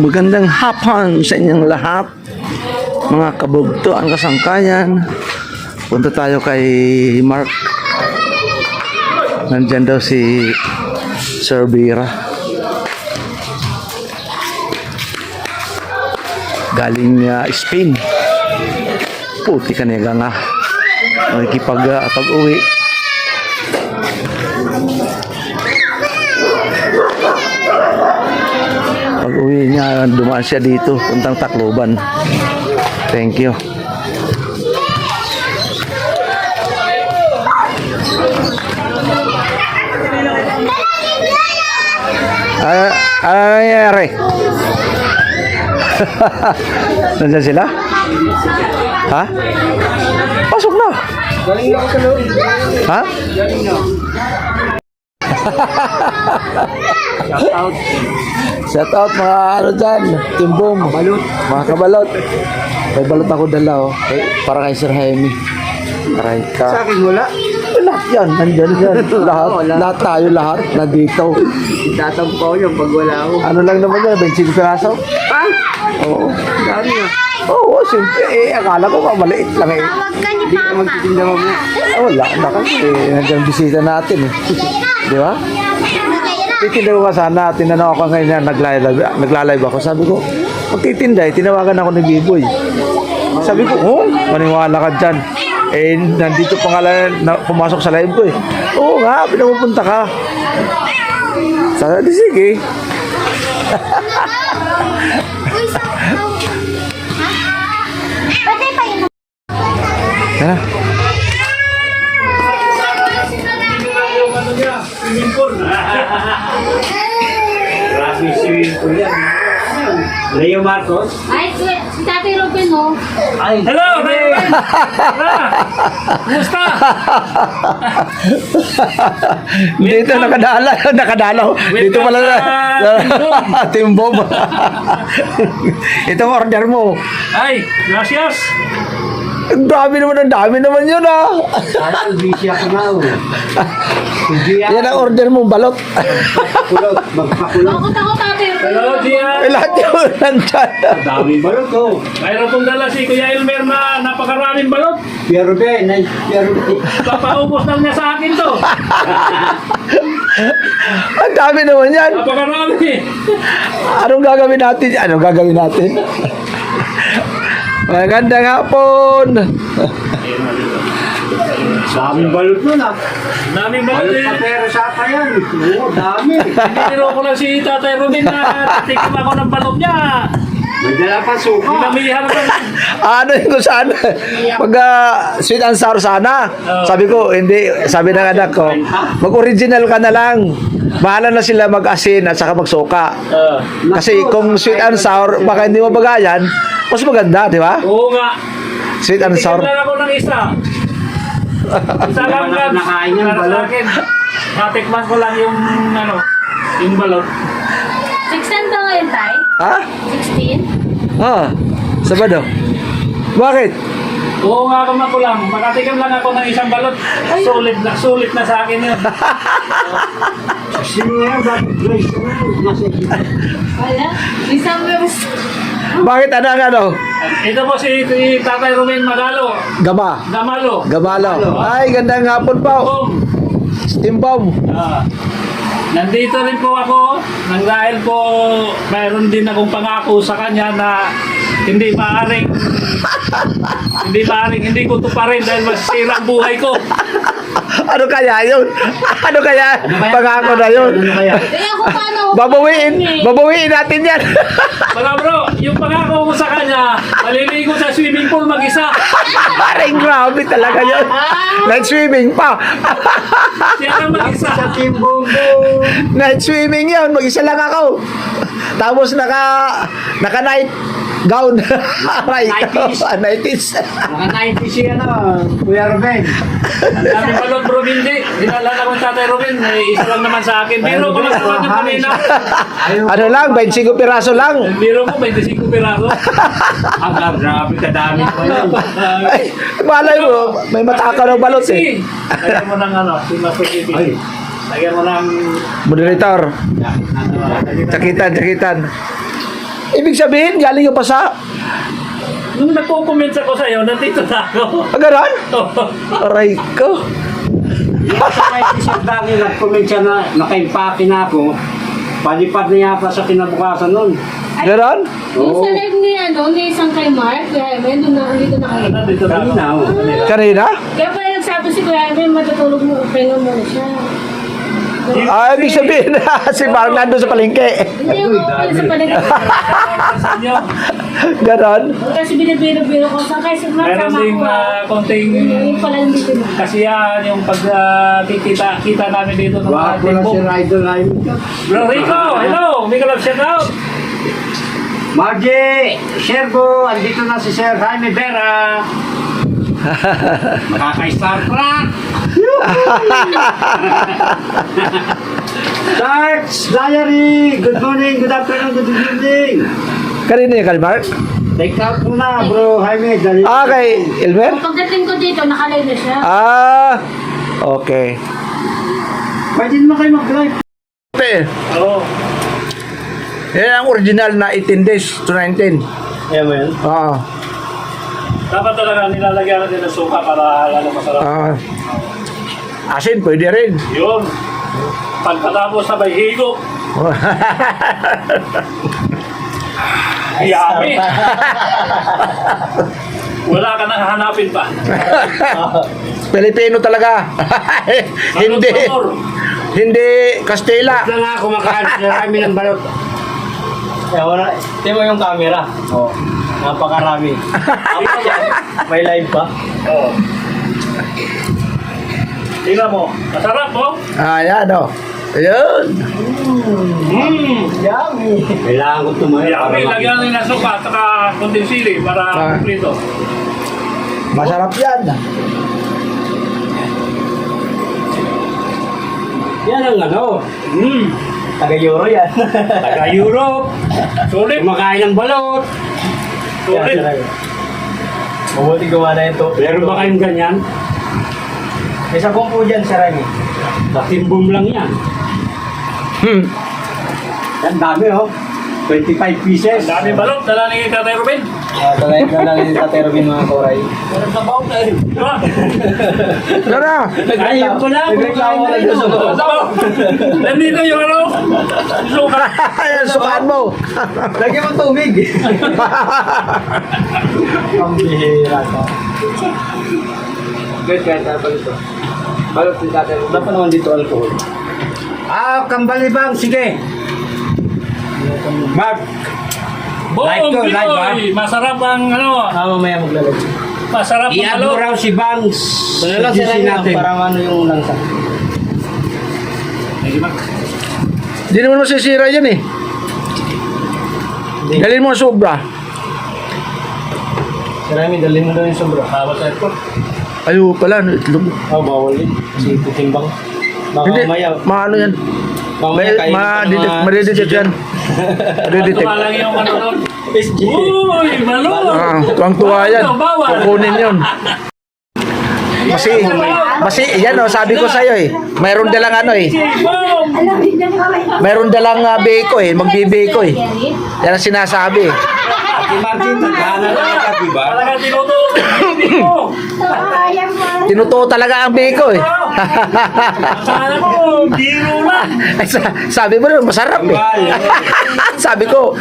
magandang hapon sa inyong lahat, mga kabugto ang kasangkayan. Punta tayo kay Mark. Nandyan daw si Sir Bira. Galing Spain. Puti ka niya nga. Pag-uwi. Pag-uwi niya, dumaan siya dito, puntang Tacloban. Thank you. Ano nangyayari? Nandiyan sila? Ha? Pasok na. Galing na ako sa loob. Ha? Galing na. Shout out. Shout out mga ano dyan, timbong, mga kabalot. May balot ako dala para kay Sir Jaime. Aray ka. Sa akin wala. Lahat yan, nandyan yan. Lahat tayo lahat, nandito. Tatampaw yun pag wala ako. Ano lang naman yan, 25 piraso? Ha? Oo. Dami na. Oo, siyempre, akala ko maliit lang eh. Hindi ka magtitinda mo. Wala na kasi, nandyan bisita natin eh. Di ba? Titinda ko ka sana, tinanong ako ngayon nagla-live ako. Sabi ko, magtitinda eh, tinawagan ako ni Biboy. Sabi ko, maniwala ka dyan. Eh, nandito pangalan na pumasok sa live ko eh. Oo nga, pinapupunta ka. Sabi, sige. Tara. Grabe swimming pool yan. Leo Marcos? Ay, si Tatay Robin, no? Ay, hello! Kumusta? Dito nakadalaw. Dito pala na. Timbom. Ito order mo. Ay, gracias! Ang dami naman yun ah. ay, busy ako na. Hindi Yan ang order mo, balot. Magpakulot. Magpakulot. Bakit ako, Tatay Robin? Hello, Gian! Lahat yun nandyan. Dami balot ko. Mayroon pong dala si Kuya Elmer na napakaraming balot. Pero Ben, pero Papaubos lang niya sa akin to. Ang dami naman yan. Napakarami. Anong gagawin natin? Magandang hapon. daming balot nun ah. Daming balot Balot eh. na pero saka yan. Oo, dami. Tiniro ko lang si Tatay Robin na tikim ako ng balot niya. May dala pa suka. Dinamihan ko. Ano yung kung saan? Pag sweet and sour sana. Sabi ko, hindi. Sabi ng anak ko, mag-original ka na lang. Bahala na sila mag-asin at saka magsuka. Kasi kung sweet and sour, baka hindi mo bagayan, mas maganda, di ba? Oo nga. Sweet and sour. Tikim lang ako ng isa. Isa lang Hindi lang. naman nakain yung Para sa balot. akin. Natikman ko lang yung yung balot. 16 ba ngayon, Tay? Ha? 16? Sabado. Bakit? Oo nga ako makulang. Makatikim lang ako ng isang balot. Sulit na sa akin yun. Sino yan? Bakit Grace? Nasa Wala. Isang meron. Bakit ano? Ito po si Tatay Ruben Magalo. Gamalo. Gabalo. Ay, gandang hapon po. Boom. Timbom. Nandito rin po ako nang dahil po mayroon din akong pangako sa kanya na hindi maaring hindi ko tuparin dahil masisira ang buhay ko. Ano kaya yun? Ano kaya? Pangako na yun. Ano kaya? Kaya ako paano? Babawiin natin yan. Mga bro, yung pangako ko sa kanya, maliligo sa swimming pool mag-isa. Parang grabe talaga yun. Night swimming pa. Siya lang mag-isa. Sa Team Bongo. Night swimming yun. Mag-isa lang ako. Tapos naka-night gown. Aray ko. 90s. Naka-90 siya na, Kuya Ruben. Ang daming balot bro, hindi. Dinala na ko Tatay Ruben, isa lang naman sa akin. Biro ko lang sa kanya kanina. Ano lang, 25 piraso lang. Biro ko, 25 piraso. Grabe ka dami ko yun. Ay, malay mo, may matakaw ng balot eh. Lagyan mo ng si Master TV. Lagyan mo ng Moderator. Cakitan. Ibig sabihin, galing ka pa sa... Nung nagko-comment ako sa'yo, nandito na ako. Ganon? Aray ko. Sa 97 dati nag-comment siya na nakaimpake na ako. Palipad na yata sa kinabukasan nun. Ganon? Yung sa live ni, ni isang kay Mark, kaya may doon na, dito na kayo. Nandito na ako. Kanina, oh. Kanina? Kaya pala nagsabi si Kuya Evan, matutulog mo, pahinga muna siya. Ah, ibig sabihin si Mark nandun sa palengke. Hindi ako pala sa paligid. Sa inyo. Ganon? Kasi binibiro-biro ko sa kaya Meron sama ding ko. konting Yung pala nandito na. kasiyahan yung pag kita namin dito ng mga Wako na si timbong. Rider Raymond. Bro Rico, hello! May kalab shout out! Margie, Sherbo, andito na si Sir Jaime Vera. Makaka-Star Trek. Darts Diary, good morning, good afternoon, good evening. Kanina yung kay Mark? Take out muna, bro Jaime. Dali. Ah, kay Elmer? Pagdating ko dito, nakalive na siya. Ah, okay. Pwede naman kayo mag-live. Oo. Yan ang original na 18 days to 19. Yeah, man. Oo. Dapat talaga nilalagyan natin ng suka para lalo masarap. Asin, pwede rin. Yun. Pagkatapos sabay higop. Yummy. Wala ka nang hanapin pa. Pilipino talaga. Hindi. Sabor. Hindi Kastila. Ito nga, kumakain si Jaime ng balot. Wala. Tingnan mo yung camera. Oh. Napakarami. May live pa. Oo. Tingnan mo. Masarap mo. Ah, yan o. Ayun. Yummy. Kailangan ko tumayo. Yummy. Lagyan natin ng suka at saka konting sili para Ah. kumplito. Masarap yan. Yan ang ano. Taga-Euro yan. Taga-Europe. Sulit. Kumakain ng balot. Sulit. Mabuti gawa na ito. Meron ba kayong ganyan? May sabong po dyan, Sir Remy. Natimbom lang yan. Yan dami oh. 25 pieces. Ang dami balot. Dala ni Tatay Ruben. Talagang na lang yung Tatay Robin mga koray. Diba? Tara. Ayun ko lang. Nagreklamo lang doon sa bawah. Ito. Nandito yung ano. Suka. Ayan, sukaan mo. Lagyan mo tubig. Ang bihira ka. Good kahit tapos ito. Balot si Tatay Robin. Dapat naman dito alcohol. Ah, kambalibang. Sige. Mark. Boom, Live to, live, Pinoy. Masarap ang ano. Mamaya maglalagay. Masarap ang I-add mo balot. raw si Bangs. Ito na lang, Sir Suggest Remy. natin. Parang ano yung langsa. Hindi naman masisira yan eh. Dalhin mo ang sobra. Sir Remy, dalhin mo daw yung sobra. Bawal sa airport. Ayaw pala, ano, itlog. Bawal din. Kasi titimbang. Baka Hindi, mamaya. maano yan. Mamaya kainin pa ng mga Madidetect yan. Madidetect. Tuwa lang yung ano doon. SG. Uy, balot. Tuwang-tuwa yan. Bawal. Kukunin yun. Basi, yan o, sabi ko sa'yo eh. Mayroon dalang ano eh. Boom. Mayroon dalang beko eh. Magbibeko eh. Yan ang sinasabi eh. Si Martin, nagkana na ka, diba? Talagang tinuto. Tinuto. Tinutuo talaga ang beko eh. Sana mo, biro lang. Sabi mo nun, masarap eh. Sabi ko,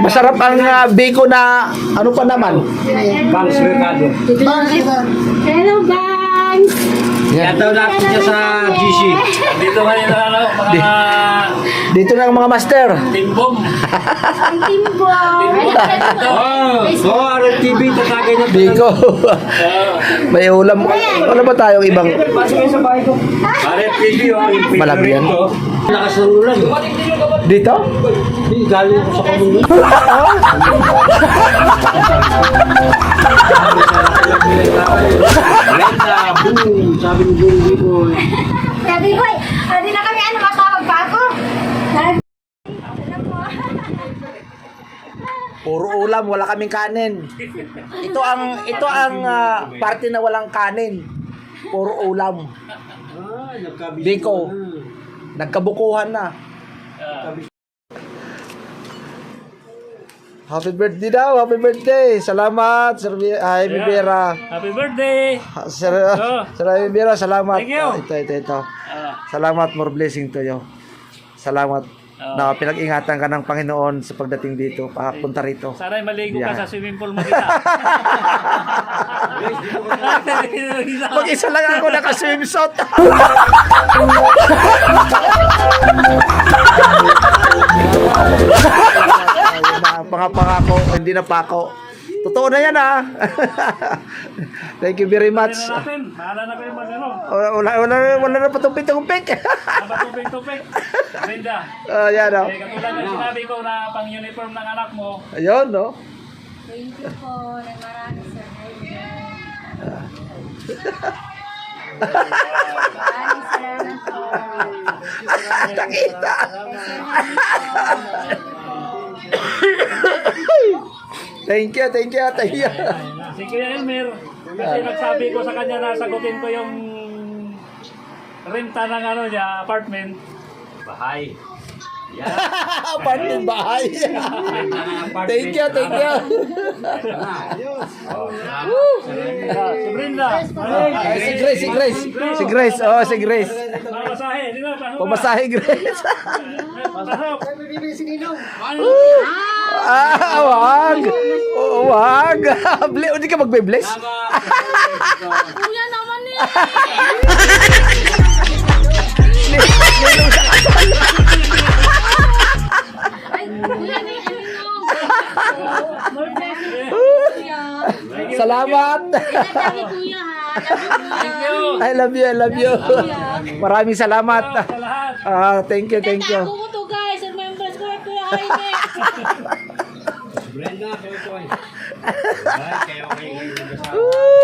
masarap ang beko na ano pa naman. Bangs Mercado. Hello, guys! Yan daw natin siya sa GC. Dito ngayon na ano, mga Dito na ang mga master. timbom. Ang timbo! Oh, RTV, tatagay na. Beko. May ulam. Wala ba tayong ibang RTV, oh. yung Malaki yan. favorite ko. Lakas ng ulan. dito? Galing ako sa kamulo. Ganda, boom. Sabi ni Bungi ko. Sabi ko, hindi na kami matawag pa ako. Puro ulam, wala kaming kanin. Ito ang parte na walang kanin. Puro ulam. Ah, nagkabisi Biko. na. Nagkabukuhan na. Happy birthday daw, happy birthday. Salamat, Sir Jaime Vera. Happy birthday! Sir Jaime Vera, salamat. Thank you. Ito. Ah, Salamat, more blessing to you. Salamat Ah. na pinag-ingatan ka ng Panginoon sa pagdating dito, papunta rito. sana'y maligo ka Yeah. sa swimming pool mo kita. Mag-isa lang ako naka-swimsuit. Ayun na, ang pangako, hindi na pako. Totoo na yan ha. Thank you very much. Mahala na kayo mag-ano. Wala na patumpik-tumpik. Napatupik-tupik. Brenda. Yan o. Katulad ng sinabi ko na pang-uniform ng anak mo, Ayun no. Thank you po. Maraming salamat. Maraming salamat po. Nakita. Thank you. si Kuya Elmer, kasi nagsabi ko sa kanya na sagutin ko yung renta ng ano niya, apartment. Bahay. Yan. Apartment bahay. Thank you. Si Brenda. Si Grace. Oh, si Grace. Pamasahe, di ba? Pasok ka. Pamasahe, Grace. Pasok. Wag. Wag. Hindi ka magbe-bless. Kuya naman eh. Ay, kuya na yung More blessings po, kuya. Salamat. Lagi kuya ha. Lagi kuya. I love you. Maraming salamat. Sa lahat. Thank you. Tatago mo to guys. Ang members ko Kuya Jaime. Brenda, kayo ko ay. Kayo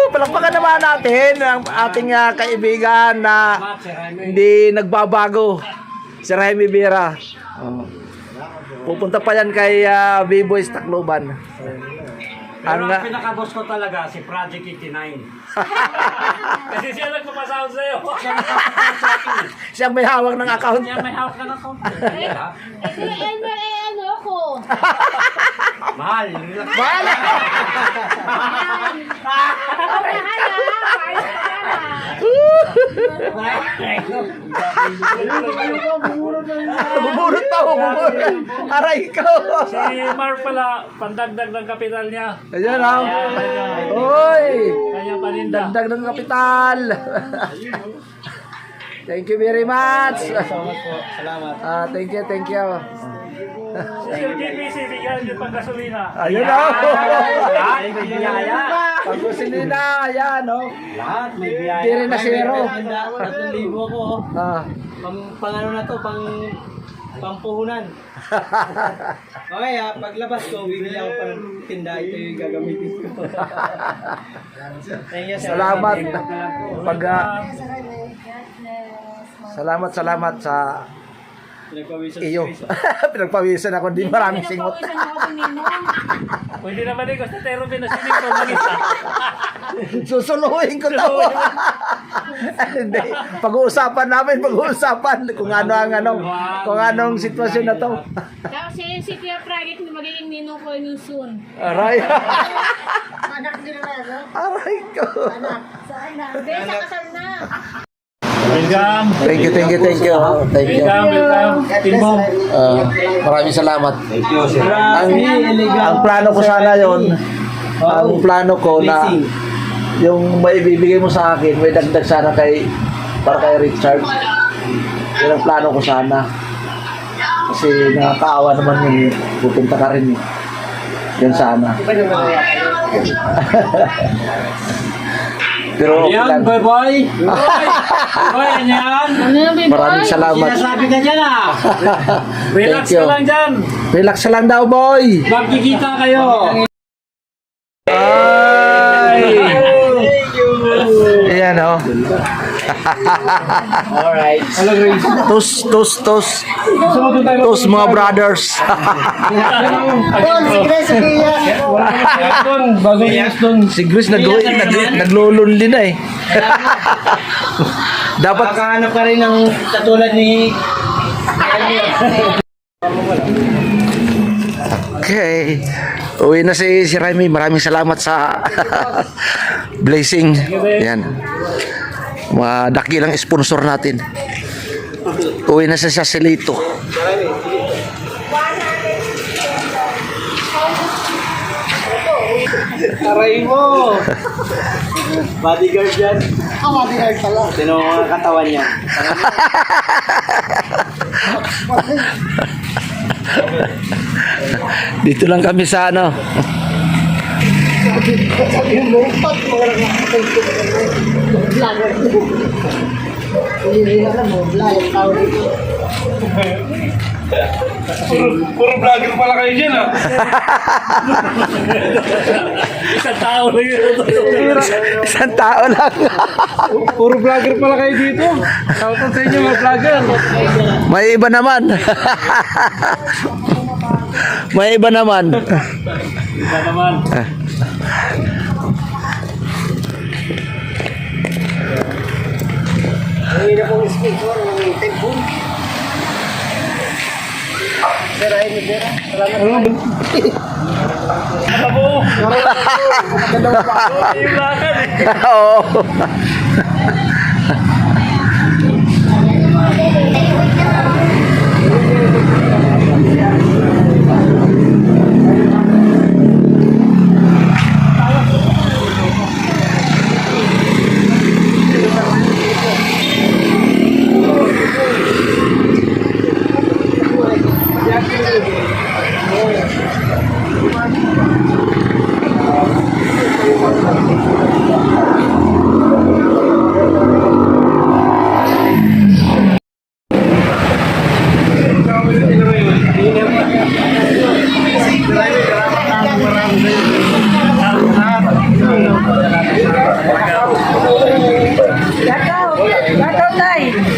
Palakpakan naman natin ang ating kaibigan na hindi nagbabago. Si Jaime Vera. Pupunta pa yan kay B-Boys Tacloban. Pero ang pinaka-boss ko talaga, si Project 89. Kasi siya nagpapasahod sa'yo. Siyang may hawak ng account. Yan, may hawak na account. Kuya Elmer ano ako. Mahal. Mahal! Bubulot pa ako, bubulot. Aray ko. Si Mark pala, pandagdag ng kapital niya. Ayan ha. Hoy! Kanya paninda. Dagdag ng kapital. Thank you very much. Salamat. Thank you. Si Sir GPC, bigyan niyo pang gasolina. Ayun na. Lahat may biyaya. Pag gusto nila, ayan o. Lahat may biyaya. Hindi rin na zero. 3,000 ako. Ah. Pang ano na to, pampuhunan. Okay paglabas ko, bibili ako pang tinda. Ito yung gagamitin ko. Thank you, sir. Salamat. Pag, salamat sa Pinagpawisan iyo. Pinagpawisan ako, di maraming singot. Pawisan ako ni Ninong. Pwede naman din kasi tayo rin na sinipon mag-isa. Susuluhin ko to. Hindi. Pag-uusapan namin kung ano ang kung anong sitwasyon na to. Kasi si Kuya Project magiging Ninong ko yun soon. Aray. Anak din na no? Aray ko. Sana. Besa kasal na. Welcome. Thank you. Thank you. Welcome. Timbong. Maraming salamat. Thank you, sir. Ang plano ko sana yon. Ang plano ko na yung may bibigay mo sa akin, may dagdag sana para kay Richard. Yan ang plano ko sana. Kasi nakakaawa naman yun. Pupunta ka rin. Yan sana. Pero okay Yan, lang. boy. Boy, yan. Ano yung baby? Maraming salamat. Sinasabi ka dyan ah. Relax Thank you. ka lang dyan. Relax ka lang daw, boy. Magkikita kayo. Ay! Ayan, oh. Alright. Tos, mga brothers. Si Chris naglulunli na eh. Dapat Makahanap ka rin ng katulad ni Okay. Uwi na si Remy. Maraming salamat sa blessing. Yan. Mga dakilang sponsor natin. Uwi na siya sa Silito. Aray mo! Bodyguard yan. Bodyguard pala. Sino ang katawan niya? Dito lang kami sa ano. Puro vlogger pala kayo dyan, ah. Isang tao lang yun. Isang tao lang. Puro vlogger pala kayo dito. Shoutout sa inyo mga vlogger. May iba naman. May iba naman. Iba naman. Hindi na pong sponsor ng Tempun. Sir, ay ni Sir. Salamat. Alam mo, yung lakad eh. Oo.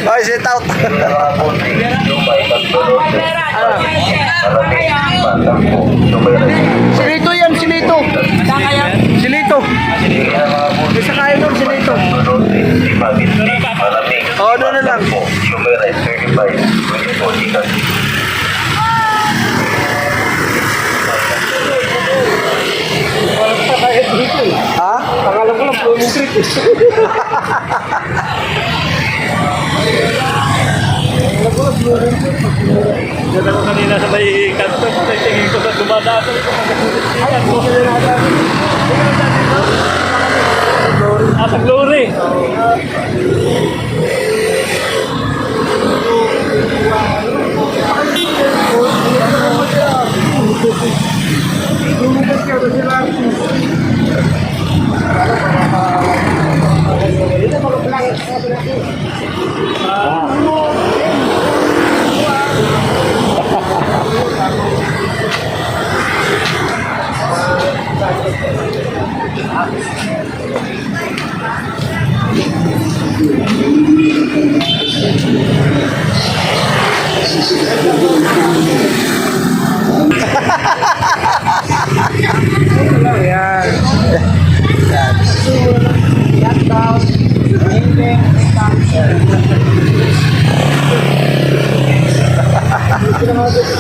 Oy, sit out. Silito yan, silito. Silito. Isa kaya nun, silito. Oo, doon na lang. Ha? Pangalan ko lang, Blooming Street. Diyan ako kanina sa may kanto. Tingin ko sa dumadaan. Sa Glory.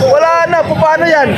Wala na, paano yan?